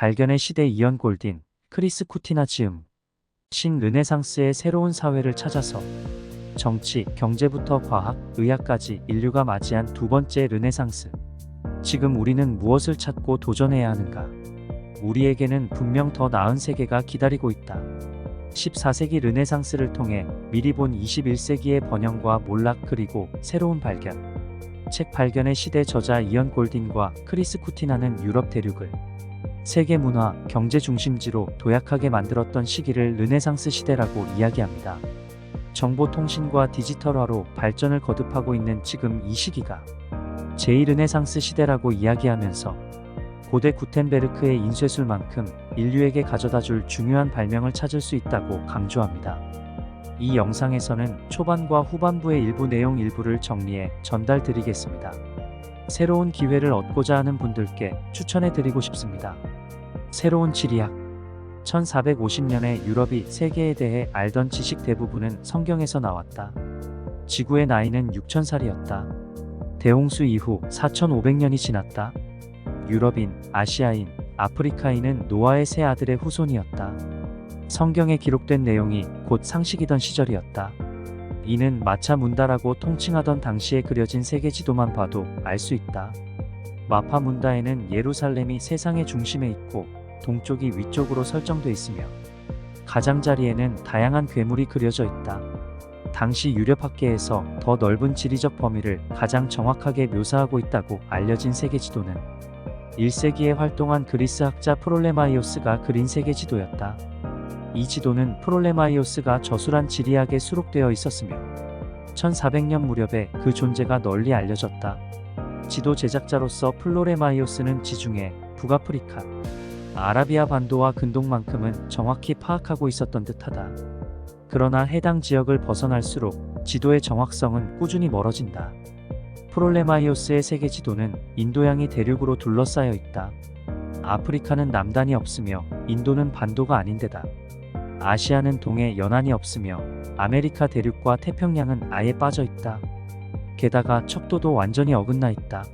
발견의 시대 이언 골딘, 크리스 쿠티나 지음. 신 르네상스의 새로운 사회를 찾아서 정치, 경제부터 과학, 의학까지 인류가 맞이한 두 번째 르네상스. 지금 우리는 무엇을 찾고 도전해야 하는가? 우리에게는 분명 더 나은 세계가 기다리고 있다. 14세기 르네상스를 통해 미리 본 21세기의 번영과 몰락 그리고 새로운 발견. 책 발견의 시대 저자 이언 골딘과 크리스 쿠티나는 유럽 대륙을 세계 문화, 경제 중심지로 도약하게 만들었던 시기를 르네상스 시대라고 이야기합니다. 정보통신과 디지털화로 발전을 거듭하고 있는 지금 이 시기가 제2르네상스 시대라고 이야기하면서 고대 구텐베르크의 인쇄술만큼 인류에게 가져다줄 중요한 발명을 찾을 수 있다고 강조합니다. 이 영상에서는 초반과 후반부의 일부 내용 일부를 정리해 전달 드리겠습니다. 새로운 기회를 얻고자 하는 분들께 추천해 드리고 싶습니다. 새로운 지리학. 1450년에 유럽이 세계에 대해 알던 지식 대부분은 성경에서 나왔다. 지구의 나이는 6000살이었다. 대홍수 이후 4500년이 지났다. 유럽인, 아시아인, 아프리카인은 노아의 세 아들의 후손이었다. 성경에 기록된 내용이 곧 상식이던 시절이었다. 이는 마차 문다라고 통칭하던 당시에 그려진 세계 지도만 봐도 알 수 있다. 마파 문다에는 예루살렘이 세상의 중심에 있고 동쪽이 위쪽으로 설정돼 있으며 가장자리에는 다양한 괴물이 그려져 있다. 당시 유럽학계에서 더 넓은 지리적 범위를 가장 정확하게 묘사하고 있다고 알려진 세계 지도는 1세기에 활동한 그리스 학자 프롤레마이오스가 그린 세계 지도였다. 이 지도는 프롤레마이오스가 저술한 지리학에 수록되어 있었으며 1400년 무렵에 그 존재가 널리 알려졌다. 지도 제작자로서 플로레마이오스는 지중해, 북아프리카, 아라비아 반도와 근동만큼은 정확히 파악하고 있었던 듯하다. 그러나 해당 지역을 벗어날수록 지도의 정확성은 꾸준히 멀어진다. 프롤레마이오스의 세계 지도는 인도양이 대륙으로 둘러싸여 있다. 아프리카는 남단이 없으며 인도는 반도가 아닌데다 아시아는 동해 연안이 없으며 아메리카 대륙과 태평양은 아예 빠져 있다. 게다가 척도도 완전히 어긋나 있다.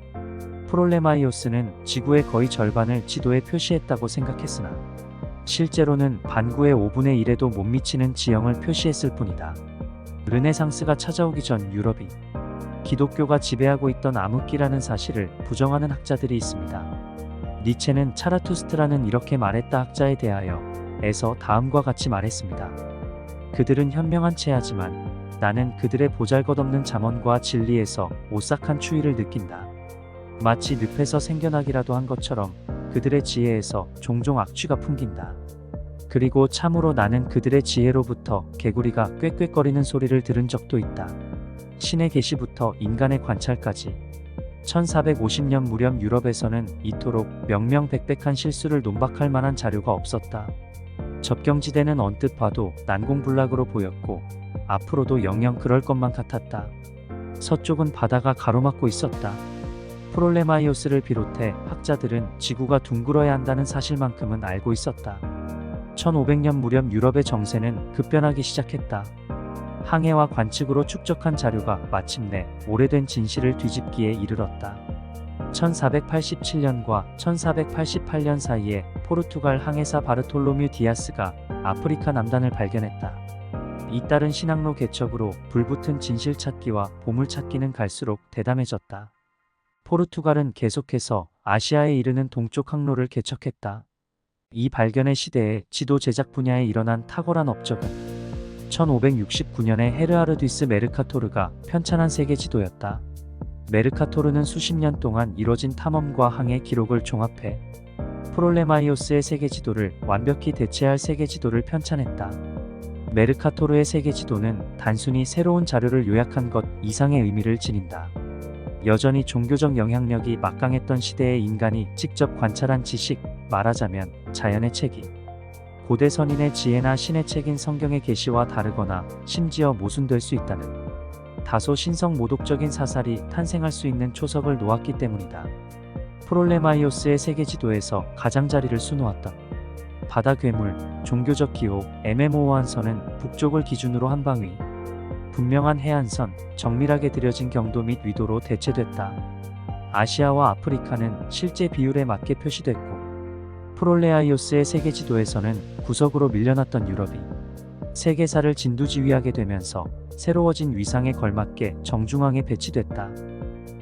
프롤레마이오스는 지구의 거의 절반을 지도에 표시했다고 생각했으나 실제로는 반구의 5분의 1에도 못 미치는 지형을 표시했을 뿐이다. 르네상스가 찾아오기 전 유럽이 기독교가 지배하고 있던 암흑기라는 사실을 부정하는 학자들이 있습니다. 니체는 차라투스트라는 이렇게 말했다 학자에 대하여 에서 다음과 같이 말했습니다. 그들은 현명한 체하지만 나는 그들의 보잘것없는 잠언과 진리에서 오싹한 추위를 느낀다. 마치 늪에서 생겨나기라도 한 것처럼 그들의 지혜에서 종종 악취가 풍긴다. 그리고 참으로 나는 그들의 지혜로부터 개구리가 꾀꾀거리는 소리를 들은 적도 있다. 신의 계시부터 인간의 관찰까지 1450년 무렵 유럽에서는 이토록 명명백백한 실수를 논박할 만한 자료가 없었다. 접경지대는 언뜻 봐도 난공불락으로 보였고 앞으로도 영영 그럴 것만 같았다. 서쪽은 바다가 가로막고 있었다. 프롤레마이오스를 비롯해 학자들은 지구가 둥글어야 한다는 사실만큼은 알고 있었다. 1500년 무렵 유럽의 정세는 급변하기 시작했다. 항해와 관측으로 축적한 자료가 마침내 오래된 진실을 뒤집기에 이르렀다. 1487년과 1488년 사이에 포르투갈 항해사 바르톨로뮤 디아스가 아프리카 남단을 발견했다. 잇따른 신항로 개척으로 불붙은 진실 찾기와 보물 찾기는 갈수록 대담해졌다. 포르투갈은 계속해서 아시아에 이르는 동쪽 항로를 개척했다. 이 발견의 시대에 지도 제작 분야에 일어난 탁월한 업적은 1569년에 헤르아르디스 메르카토르가 편찬한 세계 지도였다. 메르카토르는 수십 년 동안 이뤄진 탐험과 항해 기록을 종합해 프롤레마이오스의 세계 지도를 완벽히 대체할 세계 지도를 편찬했다. 메르카토르의 세계 지도는 단순히 새로운 자료를 요약한 것 이상의 의미를 지닌다. 여전히 종교적 영향력이 막강했던 시대의 인간이 직접 관찰한 지식, 말하자면 자연의 책이 고대 선인의 지혜나 신의 책인 성경의 계시와 다르거나 심지어 모순될 수 있다는 다소 신성 모독적인 사살이 탄생할 수 있는 초석을 놓았기 때문이다. 프롤레마이오스의 세계 지도에서 가장자리를 수놓았던 바다 괴물, 종교적 기호, 애매모호한 선은 북쪽을 기준으로 한방위, 분명한 해안선, 정밀하게 들여진 경도 및 위도로 대체됐다. 아시아와 아프리카는 실제 비율에 맞게 표시됐고 프롤레아이오스의 세계지도에서는 구석으로 밀려났던 유럽이 세계사를 진두지휘하게 되면서 새로워진 위상에 걸맞게 정중앙에 배치됐다.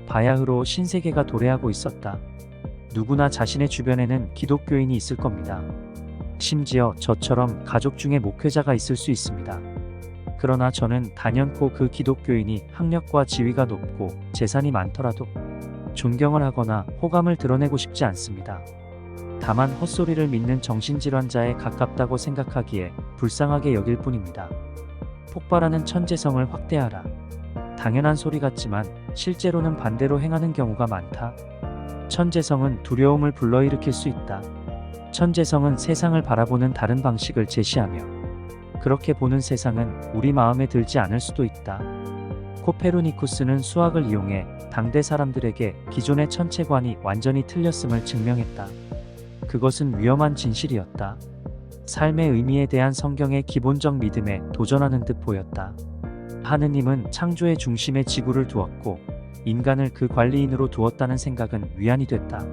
바야흐로 신세계가 도래하고 있었다. 누구나 자신의 주변에는 기독교인이 있을 겁니다. 심지어 저처럼 가족 중에 목회자가 있을 수 있습니다. 그러나 저는 단연코 그 기독교인이 학력과 지위가 높고 재산이 많더라도 존경을 하거나 호감을 드러내고 싶지 않습니다. 다만 헛소리를 믿는 정신질환자에 가깝다고 생각하기에 불쌍하게 여길 뿐입니다. 폭발하는 천재성을 확대하라. 당연한 소리 같지만 실제로는 반대로 행하는 경우가 많다. 천재성은 두려움을 불러일으킬 수 있다. 천재성은 세상을 바라보는 다른 방식을 제시하며 그렇게 보는 세상은 우리 마음에 들지 않을 수도 있다. 코페르니쿠스는 수학을 이용해 당대 사람들에게 기존의 천체관이 완전히 틀렸음을 증명했다. 그것은 위험한 진실이었다. 삶의 의미에 대한 성경의 기본적 믿음에 도전하는 듯 보였다. 하느님은 창조의 중심에 지구를 두었고 인간을 그 관리인으로 두었다는 생각은 위안이 됐다.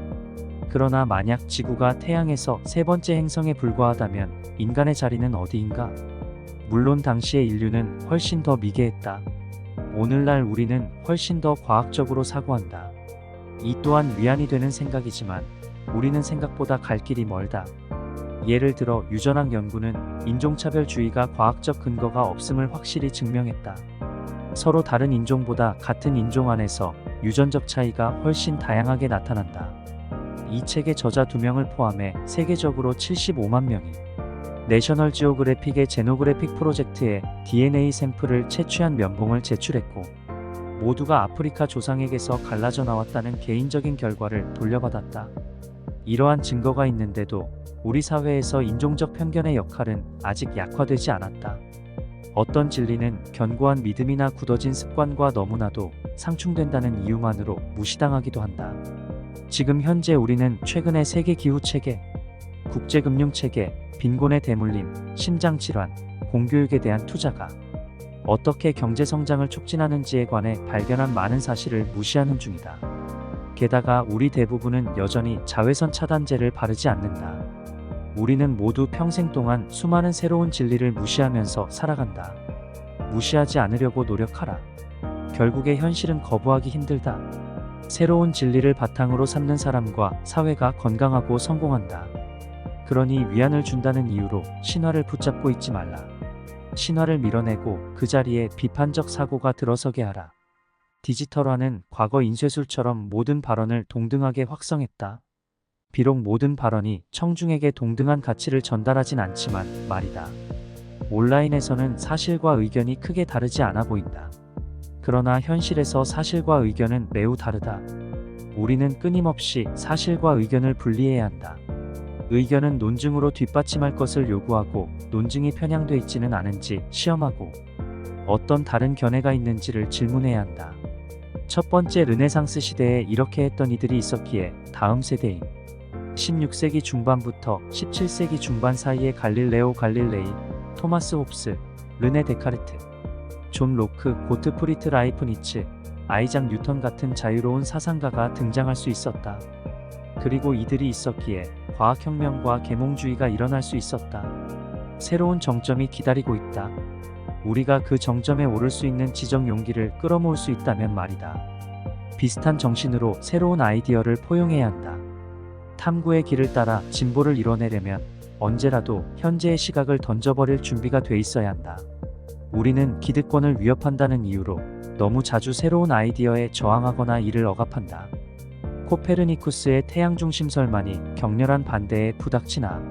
그러나 만약 지구가 태양에서 세 번째 행성에 불과하다면 인간의 자리는 어디인가? 물론 당시의 인류는 훨씬 더 미개했다. 오늘날 우리는 훨씬 더 과학적으로 사고한다. 이 또한 위안이 되는 생각이지만 우리는 생각보다 갈 길이 멀다. 예를 들어 유전학 연구는 인종차별주의가 과학적 근거가 없음을 확실히 증명했다. 서로 다른 인종보다 같은 인종 안에서 유전적 차이가 훨씬 다양하게 나타난다. 이 책의 저자 2명을 포함해 세계적으로 75만 명이 내셔널 지오그래픽의 제노그래픽 프로젝트에 DNA 샘플을 채취한 면봉을 제출했고 모두가 아프리카 조상에게서 갈라져 나왔다는 개인적인 결과를 돌려받았다. 이러한 증거가 있는데도 우리 사회에서 인종적 편견의 역할은 아직 약화되지 않았다. 어떤 진리는 견고한 믿음이나 굳어진 습관과 너무나도 상충된다는 이유만으로 무시당하기도 한다. 지금 현재 우리는 최근의 세계 기후 체계, 국제금융 체계, 빈곤의 대물림, 심장질환, 공교육에 대한 투자가 어떻게 경제 성장을 촉진하는지에 관해 발견한 많은 사실을 무시하는 중이다. 게다가 우리 대부분은 여전히 자외선 차단제를 바르지 않는다. 우리는 모두 평생 동안 수많은 새로운 진리를 무시하면서 살아간다. 무시하지 않으려고 노력하라. 결국에 현실은 거부하기 힘들다. 새로운 진리를 바탕으로 삼는 사람과 사회가 건강하고 성공한다. 그러니 위안을 준다는 이유로 신화를 붙잡고 있지 말라. 신화를 밀어내고 그 자리에 비판적 사고가 들어서게 하라. 디지털화는 과거 인쇄술처럼 모든 발언을 동등하게 확성했다. 비록 모든 발언이 청중에게 동등한 가치를 전달하진 않지만 말이다. 온라인에서는 사실과 의견이 크게 다르지 않아 보인다. 그러나 현실에서 사실과 의견은 매우 다르다. 우리는 끊임없이 사실과 의견을 분리해야 한다. 의견은 논증으로 뒷받침할 것을 요구하고 논증이 편향돼 있지는 않은지 시험하고 어떤 다른 견해가 있는지를 질문해야 한다. 첫 번째 르네상스 시대에 이렇게 했던 이들이 있었기에 다음 세대인 16세기 중반부터 17세기 중반 사이에 갈릴레오 갈릴레이, 토마스 홉스, 르네 데카르트, 존 로크, 고트프리트 라이프니츠, 아이작 뉴턴 같은 자유로운 사상가가 등장할 수 있었다. 그리고 이들이 있었기에 과학혁명과 계몽주의가 일어날 수 있었다. 새로운 정점이 기다리고 있다. 우리가 그 정점에 오를 수 있는 지적 용기를 끌어모을 수 있다면 말이다. 비슷한 정신으로 새로운 아이디어를 포용해야 한다. 탐구의 길을 따라 진보를 이뤄내려면 언제라도 현재의 시각을 던져버릴 준비가 돼 있어야 한다. 우리는 기득권을 위협한다는 이유로 너무 자주 새로운 아이디어에 저항하거나 이를 억압한다. 코페르니쿠스의 태양중심설만이 격렬한 반대에 부닥치나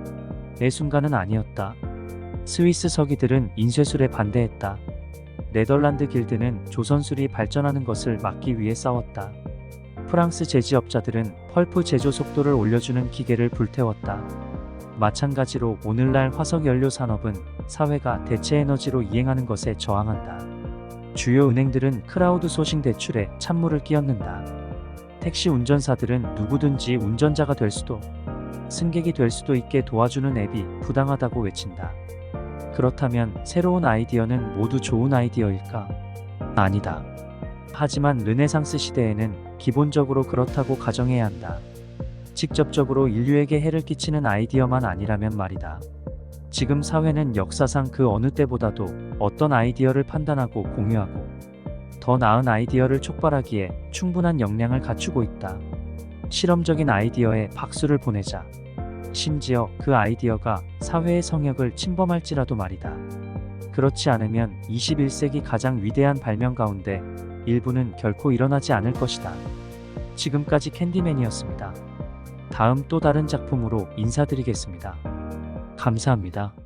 의 순간은 아니었다. 스위스 서기들은 인쇄술에 반대했다. 네덜란드 길드는 조선술이 발전하는 것을 막기 위해 싸웠다. 프랑스 제지업자들은 펄프 제조 속도를 올려주는 기계를 불태웠다. 마찬가지로 오늘날 화석연료 산업은 사회가 대체 에너지로 이행하는 것에 저항한다. 주요 은행들은 크라우드 소싱 대출에 찬물을 끼얹는다. 택시 운전사들은 누구든지 운전자가 될 수도, 승객이 될 수도 있게 도와주는 앱이 부당하다고 외친다. 그렇다면 새로운 아이디어는 모두 좋은 아이디어일까? 아니다. 하지만 르네상스 시대에는 기본적으로 그렇다고 가정해야 한다. 직접적으로 인류에게 해를 끼치는 아이디어만 아니라면 말이다. 지금 사회는 역사상 그 어느 때보다도 어떤 아이디어를 판단하고 공유하고 더 나은 아이디어를 촉발하기에 충분한 역량을 갖추고 있다. 실험적인 아이디어에 박수를 보내자. 심지어 그 아이디어가 사회의 성역을 침범할지라도 말이다. 그렇지 않으면 21세기 가장 위대한 발명 가운데 일부는 결코 일어나지 않을 것이다. 지금까지 캔디맨이었습니다. 다음 또 다른 작품으로 인사드리겠습니다. 감사합니다.